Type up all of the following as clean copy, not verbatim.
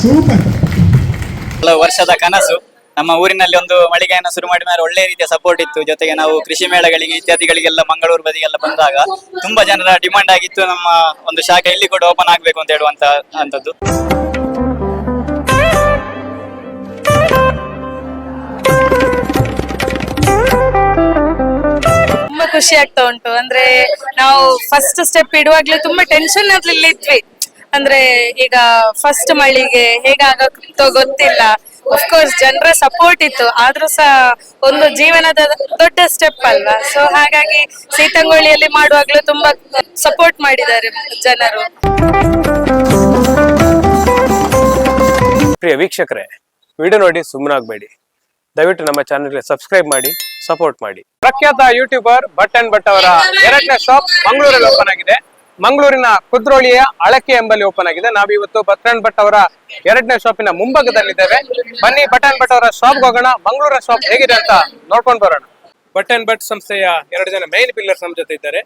Super. ಹಲವು ವರ್ಷದ ಕನಸು. ನಮ್ಮ ಊರಿನಲ್ಲಿ ಒಂದು ಮಳಿಗೆಯನ್ನು ಶುರು ಮಾಡಿ ಮೇಲೆ ಒಳ್ಳೆ ರೀತಿಯ ಸಪೋರ್ಟ್ ಇತ್ತು. ಜೊತೆಗೆ ನಾವು ಕೃಷಿ ಮೇಳಗಳಿಗೆ ಇತ್ಯಾದಿಗಳಿಗೆಲ್ಲ ಮಂಗಳೂರು ಬದಿಗೆಲ್ಲ ಬಂದಾಗ ತುಂಬಾ ಜನರ ಡಿಮಾಂಡ್ ಆಗಿತ್ತು, ನಮ್ಮ ಒಂದು ಶಾಖೆ ಇಲ್ಲಿ ಕೂಡ ಓಪನ್ ಆಗ್ಬೇಕು ಅಂತ ಹೇಳುವಂತ ಅಂತದ್ದು. ತುಂಬಾ ಖುಷಿ ಆಗ್ತಾ ಉಂಟು. ಅಂದ್ರೆ ನಾವು ಫಸ್ಟ್ ಸ್ಟೆಪ್ ಇಡುವಾಗ್ಲೇ ತುಂಬಾ ಟೆನ್ಷನ್ ಅಲ್ಲಿ ಇದ್ವಿ. ಅಂದ್ರೆ ಈಗ ಫಸ್ಟ್ ಮಳಿಗೆ ಹೇಗಾಗುತ್ತೋ ಗೊತ್ತಿಲ್ಲ. ಅಫ್ಕೋರ್ಸ್ ಜನರ ಸಪೋರ್ಟ್ ಇತ್ತು, ಆದ್ರೂ ಸಹ ಒಂದು ಜೀವನದ ದೊಡ್ಡ ಸ್ಟೆಪ್ ಅಲ್ವಾ. ಸೊ ಹಾಗಾಗಿ ಸೀತಂಗೊಳ್ಳಿಯಲ್ಲಿ ಮಾಡುವಾಗ್ಲೂ ತುಂಬಾ ಸಪೋರ್ಟ್ ಮಾಡಿದ್ದಾರೆ ಜನರು. ಪ್ರಿಯ ವೀಕ್ಷಕರೇ, ವಿಡಿಯೋ ನೋಡಿ ಸುಮ್ಮನಾಗಬೇಡಿ. ದಯವಿಟ್ಟು ನಮ್ಮ ಚಾನೆಲ್ಗೆ ಸಬ್ಸ್ಕ್ರೈಬ್ ಮಾಡಿ, ಸಪೋರ್ಟ್ ಮಾಡಿ. ಪ್ರಖ್ಯಾತ ಯೂಟ್ಯೂಬರ್ ಭಟ್ ಅಂಡ್ ಭಟ್ ಅವರ 2ನೇ ಶಾಪ್ ಮಂಗಳೂರಲ್ಲಿ ಓಪನ್ ಆಗಿದೆ. ಮಂಗಳೂರಿನ ಕುದ್ರೋಳಿಯ ಅಳಕೆ ಎಂಬಲ್ಲಿ ಓಪನ್ ಆಗಿದೆ. ನಾವಿವತ್ತು ಭಟ್ ಅಂಡ್ ಭಟ್ ಅವರ 2ನೇ ಶಾಪಿನ ಮುಂಭಾಗದಲ್ಲಿದ್ದೇವೆ. ಬನ್ನಿ ಭಟ್ ಅಂಡ್ ಭಟ್ ಅವರ ಶಾಪ್ ಹೋಗೋಣ. ಮಂಗಳೂರಿನ ಶಾಪ್ ಹೇಗಿದೆ ಅಂತ ನೋಡ್ಕೊಂಡು ಬರೋಣ. ಭಟ್ ಅಂಡ್ ಭಟ್ ಸಂಸ್ಥೆಯ 2 ಜನ ಮೇನ್ ಪಿಲ್ಲರ್ಸ್ ನಮ್ಮ ಜೊತೆ ಇದ್ದಾರೆ.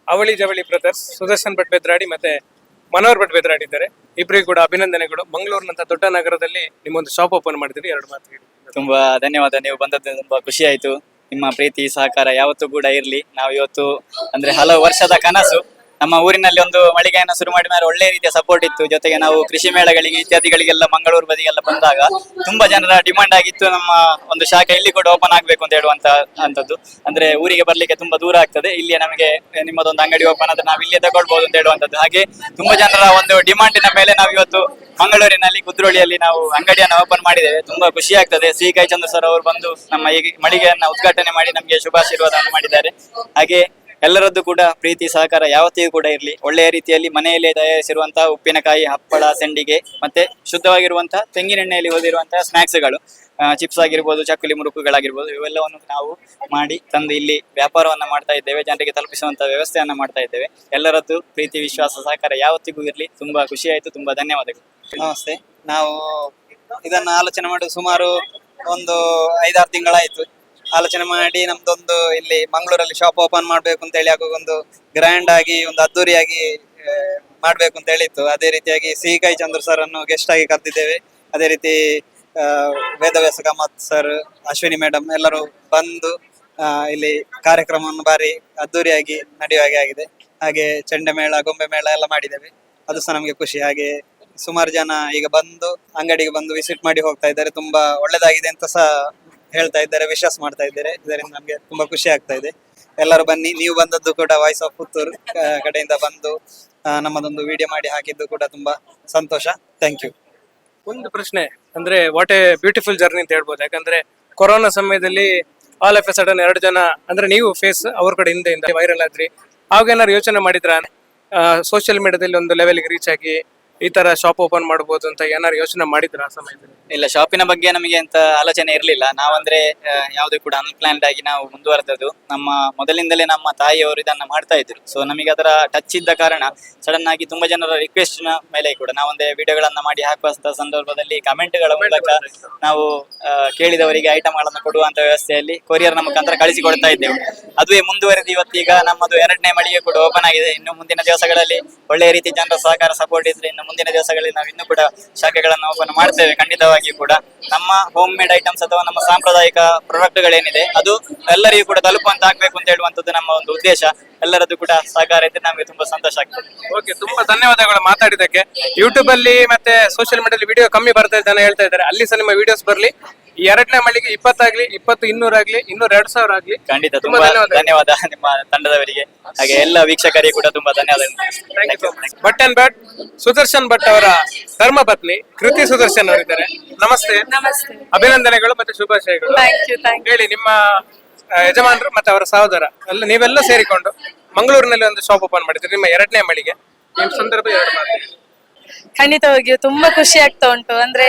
ಅವಳಿ ಜವಳಿ ಬ್ರದರ್ಸ್, ಸುದರ್ಶನ್ ಭಟ್ ಬೆದ್ರಾಡಿ ಮತ್ತೆ ಮನೋಹರ್ ಭಟ್ ಬೆದ್ರಾಡಿ ಇದ್ದಾರೆ. ಇಬ್ಬರಿಗೂ ಕೂಡ ಅಭಿನಂದನೆಗಳು. ಮಂಗಳೂರಿನಂತ ದೊಡ್ಡ ನಗರದಲ್ಲಿ ನಿಮ್ಮೊಂದು ಶಾಪ್ ಓಪನ್ ಮಾಡಿದ್ದೀರಿ. 2 ಮಾತು ಹೇಳಿ. ತುಂಬಾ ಧನ್ಯವಾದ. ನೀವು ಬಂದದ್ದು ತುಂಬಾ ಖುಷಿ ಆಯ್ತು. ನಿಮ್ಮ ಪ್ರೀತಿ ಸಹಕಾರ ಯಾವತ್ತೂ ಕೂಡ ಇರ್ಲಿ. ನಾವು ಇವತ್ತು ಅಂದ್ರೆ ಹಲವು ವರ್ಷದ ಕನಸು. ನಮ್ಮ ಊರಿನಲ್ಲಿ ಒಂದು ಮಳಿಗೆಯನ್ನು ಶುರು ಮಾಡಿ ಮೇಲೆ ಒಳ್ಳೆ ರೀತಿಯ ಸಪೋರ್ಟ್ ಇತ್ತು. ಜೊತೆಗೆ ನಾವು ಕೃಷಿ ಮೇಳಗಳಿಗೆ ಇತ್ಯಾದಿಗಳಿಗೆಲ್ಲ ಮಂಗಳೂರು ಬದಿಗೆಲ್ಲ ಬಂದಾಗ ತುಂಬಾ ಜನರ ಡಿಮಾಂಡ್ ಆಗಿತ್ತು, ನಮ್ಮ ಒಂದು ಶಾಖೆ ಇಲ್ಲಿ ಕೂಡ ಓಪನ್ ಆಗ್ಬೇಕು ಅಂತ ಹೇಳುವಂತ ಅಂತದ್ದು. ಅಂದ್ರೆ ಊರಿಗೆ ಬರ್ಲಿಕ್ಕೆ ತುಂಬಾ ದೂರ ಆಗ್ತದೆ, ಇಲ್ಲಿ ನಮಗೆ ನಿಮ್ಮದೊಂದು ಅಂಗಡಿ ಓಪನ್ ಆದ್ರೆ ನಾವು ಇಲ್ಲೇ ತಗೊಳ್ಬಹುದು ಅಂತ ಹೇಳುವಂತದ್ದು. ಹಾಗೆ ತುಂಬಾ ಜನರ ಒಂದು ಡಿಮಾಂಡಿನ ಮೇಲೆ ನಾವು ಇವತ್ತು ಮಂಗಳೂರಿನಲ್ಲಿ ಕುದ್ರೋಳಿಯಲ್ಲಿ ನಾವು ಅಂಗಡಿಯನ್ನು ಓಪನ್ ಮಾಡಿದ್ದೇವೆ. ತುಂಬಾ ಖುಷಿ ಆಗ್ತದೆ. ಸಿ ಕೈ ಚಂದ್ರ ಸರ್ ಅವರು ಬಂದು ನಮ್ಮ ಈ ಮಳಿಗೆಯನ್ನ ಉದ್ಘಾಟನೆ ಮಾಡಿ ನಮಗೆ ಶುಭಾಶೀರ್ವಾದವನ್ನು ಮಾಡಿದ್ದಾರೆ. ಹಾಗೆ ಎಲ್ಲರದ್ದು ಕೂಡ ಪ್ರೀತಿ ಸಹಕಾರ ಯಾವತ್ತಿಗೂ ಕೂಡ ಇರಲಿ. ಒಳ್ಳೆಯ ರೀತಿಯಲ್ಲಿ ಮನೆಯಲ್ಲೇ ತಯಾರಿಸಿರುವಂತಹ ಉಪ್ಪಿನಕಾಯಿ, ಹಪ್ಪಳ, ಸಂಡಿಗೆ ಮತ್ತೆ ಶುದ್ಧವಾಗಿರುವಂತಹ ತೆಂಗಿನೆಣ್ಣೆಯಲ್ಲಿ ಓದಿರುವಂತಹ ಸ್ನಾಕ್ಸ್ಗಳು, ಚಿಪ್ಸ್ ಆಗಿರ್ಬೋದು, ಚಕ್ಕುಲಿ ಮುರುಕುಗಳಾಗಿರ್ಬೋದು, ಇವೆಲ್ಲವನ್ನು ನಾವು ಮಾಡಿ ತಂದು ಇಲ್ಲಿ ವ್ಯಾಪಾರವನ್ನ ಮಾಡ್ತಾ ಇದ್ದೇವೆ. ಜನರಿಗೆ ತಲುಪಿಸುವಂತಹ ವ್ಯವಸ್ಥೆಯನ್ನ ಮಾಡ್ತಾ ಇದ್ದೇವೆ. ಎಲ್ಲರದ್ದು ಪ್ರೀತಿ, ವಿಶ್ವಾಸ, ಸಹಕಾರ ಯಾವತ್ತಿಗೂ ಇರಲಿ. ತುಂಬಾ ಖುಷಿ ಆಯ್ತು. ತುಂಬಾ ಧನ್ಯವಾದಗಳು. ನಮಸ್ತೆ. ನಾವು ಇದನ್ನ ಆಲೋಚನೆ ಮಾಡೋದು ಸುಮಾರು ಒಂದು 5-6 ತಿಂಗಳಾಯ್ತು. ಆಲೋಚನೆ ಮಾಡಿ ನಮ್ದೊಂದು ಇಲ್ಲಿ ಮಂಗಳೂರಲ್ಲಿ ಶಾಪ್ ಓಪನ್ ಮಾಡ್ಬೇಕು ಅಂತ ಹೇಳಿ, ಒಂದು ಗ್ರ್ಯಾಂಡ್ ಆಗಿ ಒಂದು ಅದ್ದೂರಿಯಾಗಿ ಮಾಡ್ಬೇಕು ಅಂತ ಹೇಳಿತ್ತು. ಅದೇ ರೀತಿಯಾಗಿ ಸಿ ಕೈ ಚಂದ್ರ ಸರ್ ಅನ್ನು ಗೆಸ್ಟ್ ಆಗಿ ಕರೆದಿದ್ದೇವೆ. ಅದೇ ರೀತಿ ವೇದವ್ಯಾಸ ಕಾಮತ್ ಸರ್, ಅಶ್ವಿನಿ ಮೇಡಮ್ ಎಲ್ಲರೂ ಬಂದು ಇಲ್ಲಿ ಕಾರ್ಯಕ್ರಮವನ್ನು ಬಾರಿ ಅದ್ದೂರಿಯಾಗಿ ನಡೆಯುವ ಹಾಗೆ ಆಗಿದೆ. ಹಾಗೆ ಚೆಂಡೆ ಮೇಳ, ಗೊಂಬೆ ಮೇಳ ಎಲ್ಲ ಮಾಡಿದ್ದೇವೆ. ಅದು ಸಹ ನಮಗೆ ಖುಷಿ. ಹಾಗೆ ಸುಮಾರು ಜನ ಈಗ ಬಂದು ಅಂಗಡಿಗೆ ಬಂದು ವಿಸಿಟ್ ಮಾಡಿ ಹೋಗ್ತಾ ಇದ್ದಾರೆ. ತುಂಬಾ ಒಳ್ಳೇದಾಗಿದೆ ಅಂತ ಸಹ ಹೇಳ್ತಾ ಇದ್ದಾರೆ, ವಿಶ್ವಾಸ ಮಾಡ್ತಾ ಇದ್ದಾರೆ. ಇದರಿಂದ ನಮ್ಗೆ ತುಂಬಾ ಖುಷಿ ಆಗ್ತಾ ಇದೆ. ಎಲ್ಲರೂ ಬನ್ನಿ. ನೀವು ಬಂದದ್ದು ಕೂಡ ವಾಯ್ಸ್ ಆಫ್ ಪುತ್ತೂರು ಕಡೆಯಿಂದ ಬಂದು ನಮ್ಮದೊಂದು ವಿಡಿಯೋ ಮಾಡಿ ಹಾಕಿದ್ದು ಕೂಡ ತುಂಬಾ ಸಂತೋಷ. Thank you. ಒಂದು ಪ್ರಶ್ನೆ ಅಂದ್ರೆ, ವಾಟ್ ಎ ಬ್ಯೂಟಿಫುಲ್ ಜರ್ನಿ ಅಂತ ಹೇಳ್ಬೋದು. ಯಾಕಂದ್ರೆ ಕೊರೋನಾ ಸಮಯದಲ್ಲಿ ಆಲ್ ಆಫ್ ಎ ಸಡನ್ 2 ಜನ ಅಂದ್ರೆ ನೀವು ಫೇಸ್, ಅವ್ರ ಕಡೆ ಹಿಂದೆ ವೈರಲ್ ಆದ್ರಿ. ಆವಾಗ ಏನಾದ್ರು ಯೋಚನೆ ಮಾಡಿದ್ರ ಸೋಷಿಯಲ್ ಮೀಡಿಯಾದಲ್ಲಿ ಒಂದು ಲೆವೆಲ್ಗೆ ರೀಚ್ ಆಗಿ ಈ ತರ ಶಾಪ್ ಓಪನ್ ಮಾಡಬಹುದು ಅಂತ ಏನಾದ್ರು ಯೋಚನೆ ಮಾಡಿದ್ರ ಆ ಸಮಯದಲ್ಲಿ? ಇಲ್ಲ, ಶಾಪಿನ ಬಗ್ಗೆ ನಮಗೆ ಅಂತ ಆಲೋಚನೆ ಇರಲಿಲ್ಲ. ನಾವಂದ್ರೆ ಯಾವುದೇ ಕೂಡ ಅನ್ಪ್ಲಾನ್ಡ್ ಆಗಿ ನಾವು ಮುಂದುವರೆದದ್ದು. ನಮ್ಮ ಮೊದಲಿಂದಲೇ ನಮ್ಮ ತಾಯಿಯವರು ಇದನ್ನ ಮಾಡ್ತಾ ಇದ್ರು. ಸೊ ನಮಗೆ ಅದರ ಟಚ್ ಇದ್ದ ಕಾರಣ ಸಡನ್ ಆಗಿ ತುಂಬಾ ಜನರ ರಿಕ್ವೆಸ್ಟ್ ನ ಮೇಲೆ ಕೂಡ ನಾವೊಂದೇ ವಿಡಿಯೋಗಳನ್ನ ಮಾಡಿ ಹಾಕುವಂತ ಸಂದರ್ಭದಲ್ಲಿ ಕಮೆಂಟ್ಗಳ ಮೂಲಕ ನಾವು ಕೇಳಿದವರಿಗೆ ಐಟಮ್ ಗಳನ್ನ ಕೊಡುವಂತ ವ್ಯವಸ್ಥೆಯಲ್ಲಿ ಕೊರಿಯರ್ ನ ಮುಖಾಂತರ ಕಳಿಸಿಕೊಡ್ತಾ ಇದ್ದೇವೆ. ಅದುವೇ ಮುಂದುವರೆದು ಇವತ್ತೀಗ ನಮ್ಮದು 2ನೇ ಮಳಿಗೆ ಕೂಡ ಓಪನ್ ಆಗಿದೆ. ಇನ್ನು ಮುಂದಿನ ದಿವಸಗಳಲ್ಲಿ ಒಳ್ಳೆಯ ರೀತಿ ಜನರ ಸಹಕಾರ ಸಪೋರ್ಟ್ ಇದ್ರೆ ಇನ್ನು ಮುಂದಿನ ದಿವಸಗಳಲ್ಲಿ ನಾವು ಇನ್ನೂ ಕೂಡ ಶಾಖೆಗಳನ್ನು ಓಪನ್ ಮಾಡ್ತೇವೆ. ಖಂಡಿತವಾಗಿ ಕೂಡ ನಮ್ಮ ಹೋಮ್ ಮೇಡ್ ಐಟಮ್ಸ್ ಅಥವಾ ನಮ್ಮ ಸಾಂಪ್ರದಾಯಿಕ ಪ್ರಾಡಕ್ಟ್ ಗಳೇನಿದೆ ಅದು ಎಲ್ಲರಿಗೂ ಕೂಡ ತಲುಪುವಂತ ಆಗ್ಬೇಕು ಅಂತ ಹೇಳುವಂತದ್ದು ನಮ್ಮ ಒಂದು ಉದ್ದೇಶ. ಎಲ್ಲರದ್ದು ಕೂಡ ಸಹಕಾರ ಇದ್ರೆ ನಮಗೆ ತುಂಬಾ ಸಂತೋಷ ಆಗ್ತದೆ. ಓಕೆ, ತುಂಬಾ ಧನ್ಯವಾದಗಳು ಮಾತಾಡಿದಕ್ಕೆ. ಯೂಟ್ಯೂಬ್ ಅಲ್ಲಿ ಮತ್ತೆ ಸೋಷಿಯಲ್ ಮೀಡಿಯಾದಲ್ಲಿ ವಿಡಿಯೋ ಕಮ್ಮಿ ಬರ್ತಾ ಇದ್ದಾನೆ ಹೇಳ್ತಾ ಇದ್ದಾರೆ. ಅಲ್ಲಿ ಸಹ ನಿಮ್ಮ ವಿಡಿಯೋಸ್ ಬರ್ಲಿ. 2ನೇ ಮಳಿಗೆ 20 ಆಗ್ಲಿ, 20, 200 ಆಗ್ಲಿ, 200,000 ಆಗ್ಲಿ. ಖಂಡಿತ ತುಂಬಾ ಧನ್ಯವಾದ ನಿಮ್ಮ ತಂಡದವರಿಗೆ, ಹಾಗೆ ಎಲ್ಲ ವೀಕ್ಷಕರಿಗೆ ಕೂಡ ತುಂಬಾ ಧನ್ಯವಾದಗಳು. ಭಟ್ ಅಂಡ್ ಭಟ್ ಸುದರ್ಶನ್ ಭಟ್ ಅವರ ಧರ್ಮ ಪತ್ನಿ ಕೃತಿ ಸುದರ್ಶನ್ ಅವರಿದ್ದಾರೆ. ನಮಸ್ತೆ. ನಮಸ್ತೆ. ಅಭಿನಂದನೆಗಳು ಮತ್ತೆ ಶುಭಾಶಯಗಳು. Thank you. ಹೇಳಿ, ನಿಮ್ಮ ಯಜಮಾನರು ಮತ್ತೆ ಅವರ ಸಹೋದರ ನೀವೆಲ್ಲ ಸೇರಿಕೊಂಡು ಮಂಗಳೂರಿನಲ್ಲಿ ಒಂದು ಶಾಪ್ ಓಪನ್ ಮಾಡಿದ್ರಿ, ನಿಮ್ಮ 2ನೇ ಮಳಿಗೆ. ಈ ಸಂದರ್ಭ 2 ಮಾತು. ಖಂಡಿತವಾಗಿಯೂ ತುಂಬಾ ಖುಷಿ ಆಗ್ತಾ ಉಂಟು. ಅಂದ್ರೆ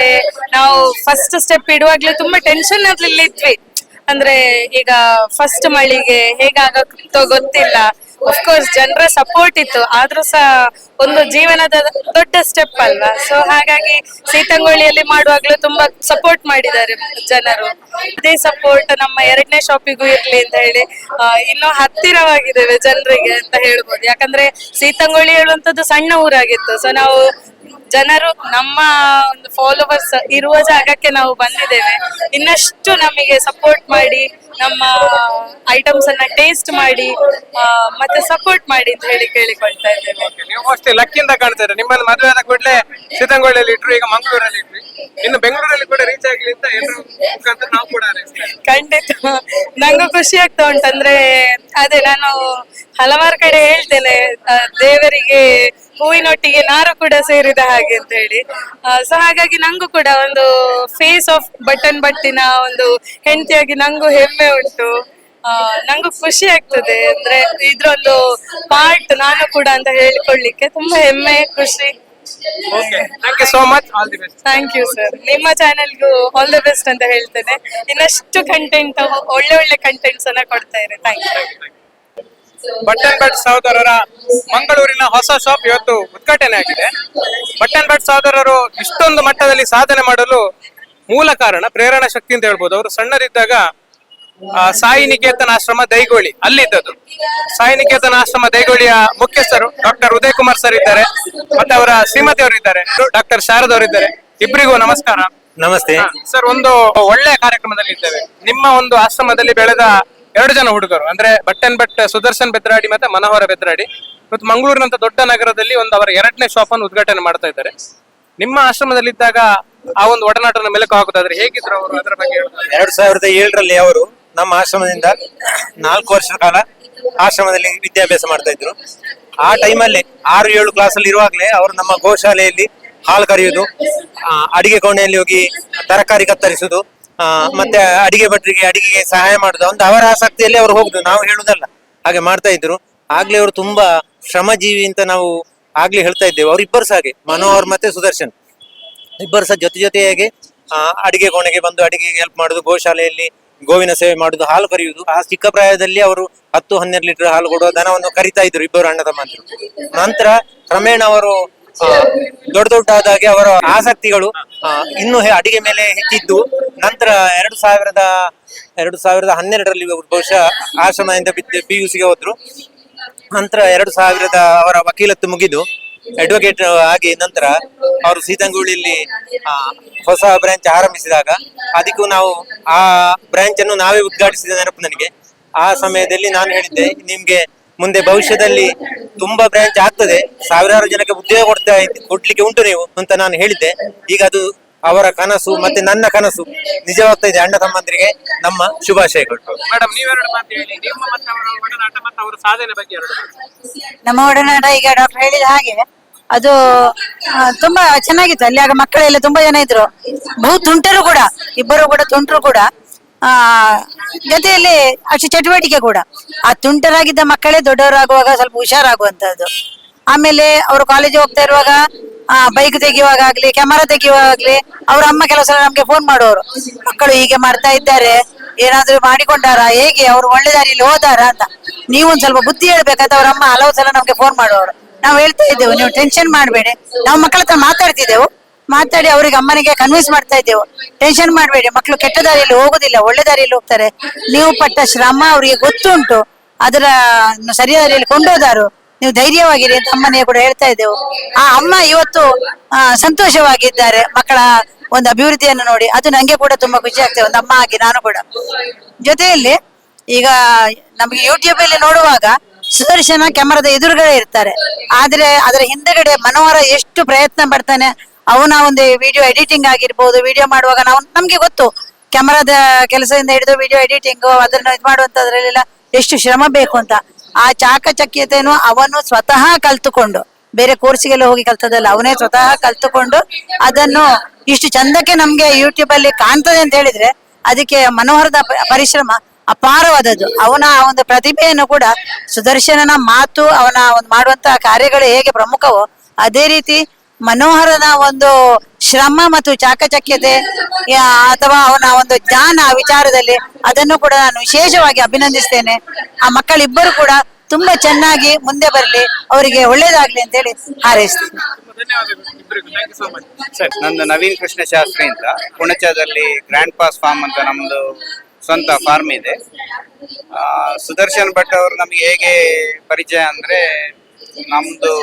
ನಾವು ಫಸ್ಟ್ ಸ್ಟೆಪ್ ಇಡುವಾಗ್ಲೇ ತುಂಬಾ ಟೆನ್ಷನ್ ಅಲ್ಲಿ ಇದ್ವಿ. ಅಂದ್ರೆ ಈಗ ಫಸ್ಟ್ ಮಳಿಗೆ ಹೇಗಾಗುತ್ತೋ ಗೊತ್ತಿಲ್ಲ. ಅಫ್ಕೋರ್ಸ್ ಜನರ ಸಪೋರ್ಟ್ ಇತ್ತು, ಆದ್ರೂ ಸಹ ಒಂದು ಜೀವನದ ದೊಡ್ಡ ಸ್ಟೆಪ್ ಅಲ್ವಾ. ಸೊ ಹಾಗಾಗಿ ಸೀತಂಗೊಳ್ಳಿಯಲ್ಲಿ ಮಾಡುವಾಗ್ಲೂ ತುಂಬಾ ಸಪೋರ್ಟ್ ಮಾಡಿದ್ದಾರೆ ಜನರು. ಅದೇ ಸಪೋರ್ಟ್ ನಮ್ಮ 2ನೇ ಶಾಪಿಗೂ ಇರ್ಲಿ ಅಂತ ಹೇಳಿ ಇನ್ನೂ ಹತ್ತಿರವಾಗಿದ್ದೇವೆ ಜನರಿಗೆ ಅಂತ ಹೇಳ್ಬೋದು. ಯಾಕಂದ್ರೆ ಸೀತಂಗೊಳ್ಳಿ ಹೇಳುವಂತದ್ದು ಸಣ್ಣ ಊರಾಗಿತ್ತು. ಸೊ ನಾವು ಜನರು ನಮ್ಮ ಒಂದು ಫಾಲೋವರ್ಸ್ ಇರುವ ಜಾಗಕ್ಕೆ ನಾವು ಬಂದಿದ್ದೇವೆ. ಇನ್ನಷ್ಟು ನಮಗೆ ಸಪೋರ್ಟ್ ಮಾಡಿ, ನಮ್ಮ ಐಟಮ್ಸ್ ಅನ್ನ ಟೇಸ್ಟ್ ಮಾಡಿ, ಮತ್ತೆ ಸಪೋರ್ಟ್ ಮಾಡಿ ಅಂತ ಹೇಳಿ ಕೇಳಿಕೊಳ್ತಾ ಇದ್ದೇವೆ. ನೀವು ಮೋಸ್ಟ್ಲಿ ಲಕ್ಕಿಂದ ಕಾಣ್ತಾರೆ. ನಿಮ್ಮನ್ನು ಮದುವೆ ಆದ ಕೂಡಲೇ ಶ್ರೀತಂಗೊಳ್ಳಿಯಲ್ಲಿ ಇಟ್ರು, ಈಗ ಮಂಗಳೂರಲ್ಲಿ ಇಟ್ರಿ. ಇನ್ನು ಬೆಂಗಳೂರಲ್ಲಿ ಕೂಡ ರೀಚ್ ಆಗ್ಲಿ ಅಂತ ಎಲ್ಲರೂ ಮುಖಾಂತರ ನಾವು ಕೂಡ ಹಾರೈಸ್ತೇವೆ. ಖಂಡಿತ ನಂಗೂ ಖುಷಿ ಆಗ್ತಾ ಉಂಟು. ಅಂದ್ರೆ ಅದೇ ನಾನು ಹಲವಾರು ಕಡೆ ಹೇಳ್ತೇನೆ, ದೇವರಿಗೆ ಹೂವಿನೊಟ್ಟಿಗೆ ನಾರು ಕೂಡ ಸೇರಿದ ಹಾಗೆ ಅಂತ ಹೇಳಿ. ಸೊ ಹಾಗಾಗಿ ನಂಗೂ ಕೂಡ ಒಂದು ಫೇಸ್ ಆಫ್ ಬಟನ್ ಬಟ್ಟಿನ ಒಂದು ಹೆಂಡತಿಯಾಗಿ ನಂಗೂ ಹೆಮ್ಮೆ ಉಂಟು. ನಂಗೂ ಖುಷಿ ಆಗ್ತದೆ. ಅಂದ್ರೆ ಇದ್ರೊಂದು ಪಾರ್ಟ್ ನಾನು ಕೂಡ ಅಂತ ಹೇಳಿಕೊಳ್ಳಿಕ್ಕೆ ತುಂಬಾ ಹೆಮ್ಮೆ, ಖುಷಿ. Thank you so much. All the best. Thank you sir. ನಿಮ್ಮ ಚಾನೆಲ್ಗೂ ಆಲ್ ದಿ ಬೆಸ್ಟ್ ಅಂತ ಹೇಳ್ತೇನೆ. ಇನ್ನಷ್ಟು ಕಂಟೆಂಟ್, ಒಳ್ಳೆ ಒಳ್ಳೆ ಕಂಟೆಂಟ್ಸ್ ಅನ್ನ ಕೊಡ್ತಾ ಇರಿ. Thank you. ಬಟನ್ ಬಟ್ ಸಹೋದರರ ಮಂಗಳೂರಿನ ಹೊಸ ಶಾಪ್ ಇವತ್ತು ಉದ್ಘಾಟನೆ ಆಗಿದೆ. ಬಟನ್ ಬಟ್ ಸಹೋದರರು ಇಷ್ಟೊಂದು ಮಟ್ಟದಲ್ಲಿ ಸಾಧನೆ ಮಾಡಲು ಮೂಲ ಕಾರಣ, ಪ್ರೇರಣಾ ಶಕ್ತಿ ಅಂತ ಹೇಳ್ಬೋದು. ಅವರು ಸಣ್ಣರಿದ್ದಾಗ ಸಾಯಿ ನಿಕೇತನ ಆಶ್ರಮ ದೈಗೋಳಿ ಅಲ್ಲಿದ್ದದ್ದು. ಸಾಯಿ ನಿಕೇತನ ಆಶ್ರಮ ದೈಗೋಳಿಯ ಮುಖ್ಯಸ್ಥರು ಡಾಕ್ಟರ್ ಉದಯ್ ಕುಮಾರ್ ಸರ್ ಇದ್ದಾರೆ, ಮತ್ತೆ ಅವರ ಶ್ರೀಮತಿ ಅವರು ಇದ್ದಾರೆ, ಡಾಕ್ಟರ್ ಶಾರದ್ ಅವರು ಇದ್ದಾರೆ. ಇಬ್ಬರಿಗೂ ನಮಸ್ಕಾರ. ನಮಸ್ತೆ ಸರ್, ಒಂದು ಒಳ್ಳೆ ಕಾರ್ಯಕ್ರಮದಲ್ಲಿ ಇದ್ದೇವೆ. ನಿಮ್ಮ ಒಂದು ಆಶ್ರಮದಲ್ಲಿ ಬೆಳೆದ 2 ಜನ ಹುಡುಗರು, ಅಂದ್ರೆ ಬಟನ್ ಬಟ್ ಸುದರ್ಶನ್ ಬೆದ್ರಾಡಿ ಮತ್ತೆ ಮನೋಹರ ಬೆದ್ರಾಡಿ, ಇವತ್ತು ಮಂಗಳೂರಿನಂತ ದೊಡ್ಡ ನಗರದಲ್ಲಿ ಒಂದು ಅವರ 2ನೇ ಶಾಪ್ ಅನ್ನು ಉದ್ಘಾಟನೆ ಮಾಡ್ತಾ ಇದ್ದಾರೆ. ನಿಮ್ಮ ಆಶ್ರಮದಲ್ಲಿದ್ದಾಗ ಆ ಒಂದು ಒಡನಾಟನ ಮೆಲುಕು ಹಾಕುದಾದ್ರೆ ಹೇಗಿದ್ರು ಅವರು, ಅದರ ಬಗ್ಗೆ ಹೇಳೋದಾದ್ರೆ? 2007ರಲ್ಲಿ ಅವರು ನಮ್ಮ ಆಶ್ರಮದಿಂದ 4 ವರ್ಷದ ಕಾಲ ಆಶ್ರಮದಲ್ಲಿ ವಿದ್ಯಾಭ್ಯಾಸ ಮಾಡ್ತಾ ಇದ್ರು. ಆ ಟೈಮಲ್ಲಿ 6-7 ಕ್ಲಾಸಲ್ಲಿ ಇರುವಾಗಲೇ ಅವರು ನಮ್ಮ ಗೋಶಾಲೆಯಲ್ಲಿ ಹಾಲು ಕರೆಯುವುದು, ಅಡಿಗೆ ಕೋಣೆಯಲ್ಲಿ ಹೋಗಿ ತರಕಾರಿ ಕತ್ತರಿಸುವುದು, ಮತ್ತೆ ಅಡಿಗೆ ಭಟ್ರಿಗೆ ಅಡಿಗೆಗೆ ಸಹಾಯ ಮಾಡುದು, ಒಂದು ಅವರ ಆಸಕ್ತಿಯಲ್ಲಿ ಅವರು ಹೋಗುದು, ನಾವು ಹೇಳುದಲ್ಲ, ಹಾಗೆ ಮಾಡ್ತಾ ಇದ್ರು. ಆಗ್ಲೇ ಅವರು ತುಂಬಾ ಶ್ರಮಜೀವಿ ಅಂತ ನಾವು ಆಗ್ಲೇ ಹೇಳ್ತಾ ಇದ್ದೇವೆ. ಅವ್ರಿಬ್ಬರು ಸಹ ಹಾಗೆ, ಮನೋಹರ್ ಮತ್ತೆ ಸುದರ್ಶನ್ ಇಬ್ಬರು ಸಹ ಜೊತೆಯಾಗಿ ಅಡಿಗೆ ಕೋಣೆಗೆ ಬಂದು ಅಡಿಗೆಗೆ ಹೆಲ್ಪ್ ಮಾಡುದು, ಗೋಶಾಲೆಯಲ್ಲಿ ಗೋವಿನ ಸೇವೆ ಮಾಡುದು, ಹಾಲು ಕರೆಯುವುದು. ಆ ಚಿಕ್ಕ ಪ್ರಾಯದಲ್ಲಿ ಅವರು 10-12 ಲೀಟರ್ ಹಾಲು ಕೊಡುವ ದನವನ್ನು ಕರಿತಾ ಇದ್ರು ಇಬ್ಬರು ಅಣ್ಣ ತಮ್ಮಂದಿರು. ನಂತರ ಕ್ರಮೇಣ ಅವರು ದೊಡ್ಡ ಆದಾಗೆ ಅವರ ಆಸಕ್ತಿಗಳು ಇನ್ನೂ ಅಡಿಗೆ ಮೇಲೆ ಹೆಚ್ಚಿದ್ದು. ನಂತರ 2012ರಲ್ಲಿ ಬಹುಶಃ ಆಶ್ರಮದಿಂದ PUCಗೆ ಹೋದ್ರು. ನಂತರ 2000 ಅವರ ವಕೀಲತ್ತು ಮುಗಿದು ಅಡ್ವೊಕೇಟ್ ಆಗಿ ನಂತರ ಅವರು ಸೀತಂಗುಳಿಯಲ್ಲಿ ಹೊಸ ಬ್ರಾಂಚ್ ಆರಂಭಿಸಿದಾಗ ಅದಕ್ಕೂ ನಾವು ಆ ಬ್ರಾಂಚ್ ಅನ್ನು ನಾವೇ ಉದ್ಘಾಟಿಸಿದ ನೆನಪು ನನಗೆ. ಆ ಸಮಯದಲ್ಲಿ ನಾನು ಹೇಳಿದ್ದೆ, ನಿಮ್ಗೆ ಮುಂದೆ ಭವಿಷ್ಯದಲ್ಲಿ ತುಂಬಾ ಬ್ರಾಂಚ್ ಆಗ್ತದೆ, 1000 ಜನಕ್ಕೆ ಉದ್ಯೋಗ ಕೊಡ್ಲಿಕ್ಕೆ ಉಂಟು ನೀವು ಅಂತ ನಾನು ಹೇಳಿದ್ದೆ. ಈಗ ಅದು ಅವರ ಕನಸು ಮತ್ತೆ ನನ್ನ ಕನಸು ನಿಜವಾಗ್ತಾ ಇದೆ. ಅಣ್ಣ ತಮ್ಮಂದಿರಿಗೆ ನಮ್ಮ ಶುಭಾಶಯಗಳು. ಮೇಡಮ್, ನೀವೆರಡು ಮಾತು ಹೇಳಿ, ನಿಮ್ಮ ಮತ್ತೆ ಅವರ ಒಡನಾಟ ಮತ್ತು ಅವರ ಸಾಧನೆ ಬಗ್ಗೆ ಎರಡು. ನಮ್ಮ ಒಡನಾಟ ಈಗ ಡಾಕ್ಟರ್ ಹೇಳಿದ ಹಾಗೆ ಅದು ತುಂಬಾ ಚೆನ್ನಾಗಿತ್ತು. ಅಲ್ಲಿ ಆಗ ಮಕ್ಕಳೆಲ್ಲ ತುಂಬಾ ಜನ ಇದ್ರು, ಬಹು ತುಂಟರು ಕೂಡ, ಇಬ್ಬರು ಕೂಡ ತುಂಟರು ಕೂಡ, ಜೊತೆಯಲ್ಲಿ ಅಷ್ಟು ಚಟುವಟಿಕೆ ಕೂಡ. ಆ ತುಂಟರಾಗಿದ್ದ ಮಕ್ಕಳೇ ದೊಡ್ಡವರಾಗುವಾಗ ಸ್ವಲ್ಪ ಹುಷಾರಾಗುವಂತದ್ದು. ಆಮೇಲೆ ಅವರು ಕಾಲೇಜಿಗೆ ಹೋಗ್ತಾ ಇರುವಾಗ ಬೈಕ್ ತೆಗೆಯುವಾಗ ಆಗ್ಲಿ, ಕ್ಯಾಮರಾ ತೆಗೆಯುವಾಗ್ಲಿ, ಅವ್ರ ಅಮ್ಮ ಕೆಲವು ಸಲ ನಮ್ಗೆ ಫೋನ್ ಮಾಡುವವರು, ಮಕ್ಕಳು ಹೀಗೆ ಮಾಡ್ತಾ ಇದ್ದಾರೆ, ಏನಾದ್ರು ಮಾಡಿಕೊಂಡಾರ, ಹೇಗೆ ಅವ್ರು ಒಳ್ಳೆ ದಾರಿಯಲ್ಲಿ ಹೋದಾರ ಅಂತ. ನೀವು ಒಂದ್ ಸ್ವಲ್ಪ ಬುದ್ಧಿ ಹೇಳ್ಬೇಕಂತ ಅವ್ರ ಅಮ್ಮ ಹಲವು ಸಲ ನಮ್ಗೆ ಫೋನ್ ಮಾಡುವವರು. ನಾವು ಹೇಳ್ತಾ ಇದ್ದೇವೆ, ನೀವು ಟೆನ್ಷನ್ ಮಾಡ್ಬೇಡಿ. ನಾವು ಮಕ್ಕಳ ಹತ್ರ ಮಾತಾಡ್ತಿದ್ದೆವು, ಮಾತಾಡಿ ಅವರಿಗೆ ಅಮ್ಮನಿಗೆ ಕನ್ವಿನ್ಸ್ ಮಾಡ್ತಾ ಇದ್ದೆವು, ಟೆನ್ಷನ್ ಮಾಡ್ಬೇಡಿ, ಮಕ್ಕಳು ಕೆಟ್ಟ ದಾರಿಯಲ್ಲಿ ಹೋಗುದಿಲ್ಲ, ಒಳ್ಳೆ ದಾರಿಯಲ್ಲಿ ಹೋಗ್ತಾರೆ. ನೀವು ಪಟ್ಟ ಶ್ರಮ ಅವರಿಗೆ ಗೊತ್ತುಂಟು, ಅದರ ಸರಿಯಾದ ದಾರಿಯಲ್ಲಿ ಕೊಂಡೋದಾರು, ನೀವು ಧೈರ್ಯವಾಗಿರಿ ಅಂತ ಅಮ್ಮನಿಗೆ ಕೂಡ ಹೇಳ್ತಾ ಇದ್ದೆವು. ಆ ಅಮ್ಮ ಇವತ್ತು ಸಂತೋಷವಾಗಿದ್ದಾರೆ ಮಕ್ಕಳ ಒಂದು ಅಭಿವೃದ್ಧಿಯನ್ನು ನೋಡಿ. ಅದು ನಂಗೆ ಕೂಡ ತುಂಬಾ ಖುಷಿ ಆಗ್ತದೆ, ಒಂದು ಅಮ್ಮ ಆಗಿ ನಾನು ಕೂಡ. ಜೊತೆಯಲ್ಲಿ ಈಗ ನಮ್ಗೆ ಯೂಟ್ಯೂಬ್ ಅಲ್ಲಿ ನೋಡುವಾಗ ಸುದರ್ಶನ ಕ್ಯಾಮರಾದ ಎದುರುಗಡೆ ಇರ್ತಾರೆ, ಆದ್ರೆ ಅದರ ಹಿಂದೆಗಡೆ ಮನೋಹರ ಎಷ್ಟು ಪ್ರಯತ್ನ ಪಡ್ತಾನೆ. ಅವನ ಒಂದು ವಿಡಿಯೋ ಎಡಿಟಿಂಗ್ ಆಗಿರ್ಬೋದು, ವಿಡಿಯೋ ಮಾಡುವಾಗ ನಮ್ಗೆ ಗೊತ್ತು, ಕ್ಯಾಮರಾದ ಕೆಲಸದಿಂದ ಹಿಡಿದು ವಿಡಿಯೋ ಎಡಿಟಿಂಗ್ ಅದನ್ನ ಇದು ಮಾಡುವಂತದ್ರಲ್ಲೆಲ್ಲ ಎಷ್ಟು ಶ್ರಮ ಬೇಕು ಅಂತ. ಆ ಚಾಕಚಕ್ಯತೆಯನ್ನು ಅವನು ಸ್ವತಃ ಕಲ್ತುಕೊಂಡು, ಬೇರೆ ಕೋರ್ಸಿಗೆಲ್ಲ ಹೋಗಿ ಕಲ್ತದಲ್ಲ, ಅವನೇ ಸ್ವತಃ ಕಲ್ತುಕೊಂಡು ಅದನ್ನು ಇಷ್ಟು ಚಂದಕ್ಕೆ ನಮ್ಗೆ ಯೂಟ್ಯೂಬ್ ಅಲ್ಲಿ ಕಾಣ್ತದೆ ಅಂತ ಹೇಳಿದ್ರೆ ಅದಕ್ಕೆ ಮನೋಹರದ ಪರಿಶ್ರಮ ಅಪಾರವಾದದ್ದು. ಅವನ ಒಂದು ಪ್ರತಿಭೆಯನ್ನು ಕೂಡ, ಸುದರ್ಶನನ ಮಾತು, ಅವನ ಒಂದು ಮಾಡುವಂತಹ ಕಾರ್ಯಗಳು ಹೇಗೆ ಪ್ರಮುಖವೋ ಅದೇ ರೀತಿ ಮನೋಹರನ ಒಂದು ಶ್ರಮ ಮತ್ತು ಚಾಕಚಕ್ಯತೆ ಅಥವಾ ಅವನ ಒಂದು ಜ್ಞಾನ ವಿಚಾರದಲ್ಲಿ ಅದನ್ನು ಕೂಡ ನಾನು ವಿಶೇಷವಾಗಿ ಅಭಿನಂದಿಸ್ತೇನೆ. ಆ ಮಕ್ಕಳಿಬ್ಬರು ಕೂಡ ತುಂಬಾ ಚೆನ್ನಾಗಿ ಮುಂದೆ ಬರಲಿ, ಅವರಿಗೆ ಒಳ್ಳೇದಾಗ್ಲಿ ಅಂತ ಹೇಳಿ ಹಾರೈಸ್ತೇನೆ. ನಂದು ನವೀನ್ ಕೃಷ್ಣ ಶಾಸ್ತ್ರಿ ಅಂತ, ಪುಣಚದಲ್ಲಿ ಗ್ರ್ಯಾಂಡ್ ಪಾಸ್ ಫಾರ್ಮ್ ಅಂತ ನಮ್ದು ಸ್ವಂತ ಫಾರ್ಮ್ ಇದೆ. ಸುದರ್ಶನ್ ಭಟ್ ಅವರು ನಮಗೆ ಹೇಗೆ ಪರಿಚಯ ಅಂದ್ರೆ, ನಮ್ದು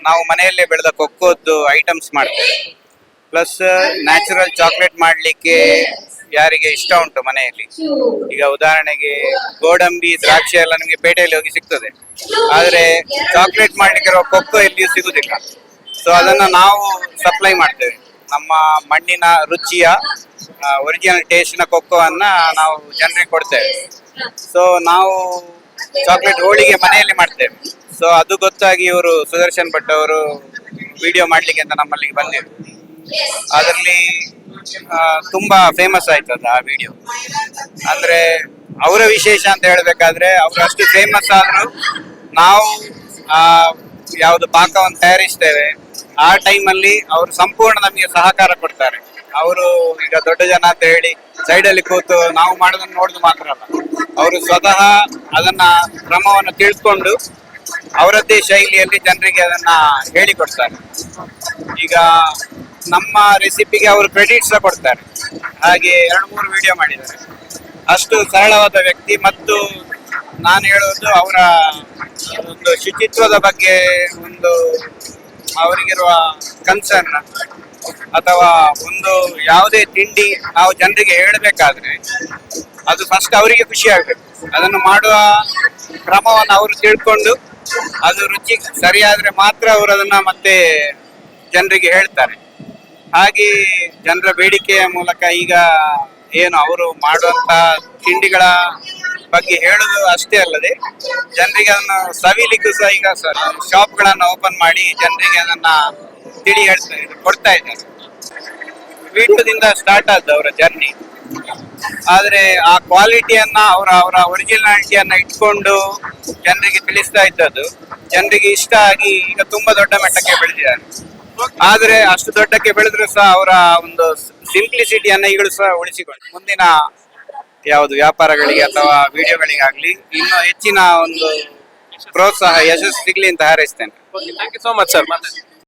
ನಾವು ಮನೆಯಲ್ಲೇ ಬೆಳೆದ ಕೊಕ್ಕೋದ್ದು ಐಟಮ್ಸ್ ಮಾಡ್ತೇವೆ. ಪ್ಲಸ್ ನ್ಯಾಚುರಲ್ ಚಾಕ್ಲೇಟ್ ಮಾಡಲಿಕ್ಕೆ ಯಾರಿಗೆ ಇಷ್ಟ ಉಂಟು ಮನೆಯಲ್ಲಿ, ಈಗ ಉದಾಹರಣೆಗೆ ಗೋಡಂಬಿ, ದ್ರಾಕ್ಷಿ ಎಲ್ಲ ನಿಮಗೆ ಪೇಟೆಯಲ್ಲಿ ಹೋಗಿ ಸಿಗ್ತದೆ, ಆದ್ರೆ ಚಾಕ್ಲೇಟ್ ಮಾಡ್ಲಿಕ್ಕೆ ಇರುವ ಕೊಕ್ಕೋ ಎಲ್ಲಿಯೂ ಸಿಗುದಿಲ್ಲ. ಸೊ ಅದನ್ನ ನಾವು ಸಪ್ಲೈ ಮಾಡ್ತೇವೆ. ನಮ್ಮ ಮಣ್ಣಿನ ರುಚಿಯ ಒರಿಜಿನಲ್ ಟೇಸ್ಟ್ನ ಕೊಕ್ಕೋವನ್ನ ನಾವು ಜನರಿಗೆ ಕೊಡ್ತೇವೆ. ಸೊ ನಾವು ಚಾಕ್ಲೇಟ್ ಹೋಳಿಗೆ ಮನೆಯಲ್ಲಿ ಮಾಡ್ತೇವೆ. ಸೊ ಅದು ಗೊತ್ತಾಗಿ ಇವರು ಸುದರ್ಶನ್ ಭಟ್ ಅವರು ವಿಡಿಯೋ ಮಾಡ್ಲಿಕ್ಕೆ ಅಂತ ನಮ್ಮಲ್ಲಿಗೆ ಬಂದಿದ್ರು. ಅದರಲ್ಲಿ ತುಂಬಾ ಫೇಮಸ್ ಆಯ್ತದ ಆ ವಿಡಿಯೋ. ಅಂದ್ರೆ ಅವರ ವಿಶೇಷ ಅಂತ ಹೇಳ್ಬೇಕಾದ್ರೆ, ಅವರು ಅಷ್ಟು ಫೇಮಸ್ ಆದ್ರು ನಾವು ಯಾವುದು ಪಾಕವನ್ನು ತಯಾರಿಸ್ತೇವೆ ಆ ಟೈಮಲ್ಲಿ ಅವರು ಸಂಪೂರ್ಣ ನಮಗೆ ಸಹಕಾರ ಕೊಡ್ತಾರೆ. ಅವರು ಈಗ ದೊಡ್ಡ ಜನ ಅಂತ ಹೇಳಿ ಸೈಡಲ್ಲಿ ಕೂತು ನಾವು ಮಾಡೋದನ್ನು ನೋಡುದು ಮಾತ್ರ ಅಲ್ಲ, ಅವರು ಸ್ವತಃ ಅದನ್ನ ಕ್ರಮವನ್ನು ತಿಳ್ಕೊಂಡು ಅವರದ್ದೇ ಶೈಲಿಯಲ್ಲಿ ಜನರಿಗೆ ಅದನ್ನ ಹೇಳಿಕೊಡ್ತಾರೆ. ಈಗ ನಮ್ಮ ರೆಸಿಪಿಗೆ ಅವರು ಕ್ರೆಡಿಟ್ ಸಹ ಕೊಡ್ತಾರೆ. ಹಾಗೆ 2-3 ವಿಡಿಯೋ ಮಾಡಿದ್ದಾರೆ. ಅಷ್ಟು ಸರಳವಾದ ವ್ಯಕ್ತಿ. ಮತ್ತು ನಾನು ಹೇಳೋದು ಅವರ ಒಂದು ಶುಚಿತ್ವದ ಬಗ್ಗೆ ಒಂದು ಅವರಿಗಿರುವ ಕನ್ಸರ್ನ್, ಅಥವಾ ಒಂದು ಯಾವುದೇ ತಿಂಡಿ ನಾವು ಜನರಿಗೆ ಹೇಳಬೇಕಾದ್ರೆ ಅದು ಫಸ್ಟ್ ಅವರಿಗೆ ಖುಷಿ ಆಗ್ಬೇಕು. ಅದನ್ನು ಮಾಡುವ ಕ್ರಮವನ್ನು ಅವರು ತಿಳ್ಕೊಂಡು ಅದು ರುಚಿ ಸರಿಯಾದ್ರೆ ಮಾತ್ರ ಅವರು ಅದನ್ನ ಮತ್ತೆ ಜನರಿಗೆ ಹೇಳ್ತಾರೆ. ಹಾಗೆ ಜನರ ಬೇಡಿಕೆಯ ಮೂಲಕ ಈಗ ಏನು ಅವರು ಮಾಡುವಂತ ತಿಂಡಿಗಳ ಬಗ್ಗೆ ಹೇಳುದು ಅಷ್ಟೇ ಅಲ್ಲದೆ ಜನರಿಗೆ ಅದನ್ನು ಸವಿಲಿಕ್ಕೂ ಸಹ ಈಗ ಶಾಪ್ಗಳನ್ನ ಓಪನ್ ಮಾಡಿ ಜನರಿಗೆ ಅದನ್ನ ಕೊಡ್ತಾ ಇದ್ದಾರೆ. ವೀಟದಿಂದ ಸ್ಟಾರ್ಟ್ ಆದ ಅವರ ಜರ್ನಿ. ಆದ್ರೆ ಆ ಕ್ವಾಲಿಟಿಯನ್ನ ಅವರ ಒರಿಜಿನಾಲಿಟಿಯನ್ನ ಇಟ್ಕೊಂಡು ಜನರಿಗೆ ತಿಳಿಸ್ತಾ ಇದ್ದದ್ದು ಜನರಿಗೆ ಇಷ್ಟ ಆಗಿ ಈಗ ತುಂಬಾ ದೊಡ್ಡ ಮಟ್ಟಕ್ಕೆ ಬೆಳೆದಿದ್ದಾರೆ. ಆದ್ರೆ ಅಷ್ಟು ದೊಡ್ಡಕ್ಕೆ ಬೆಳೆದ್ರು ಸಹ ಅವರ ಒಂದು ಸಿಂಪ್ಲಿಸಿಟಿಯನ್ನ ಈಗಲೂ ಸಹ ಉಳಿಸಿಕೊಂಡು ಮುಂದಿನ ಯಾವುದು ವ್ಯಾಪಾರಗಳಿಗೆ ಅಥವಾ ವಿಡಿಯೋಗಳಿಗಾಗ್ಲಿ ಇನ್ನೂ ಹೆಚ್ಚಿನ ಒಂದು ಪ್ರೋತ್ಸಾಹ, ಯಶಸ್ಸು ಸಿಗ್ಲಿ ಅಂತ ಹಾರೈಸ್ತೇನೆ. Thank you so much sir.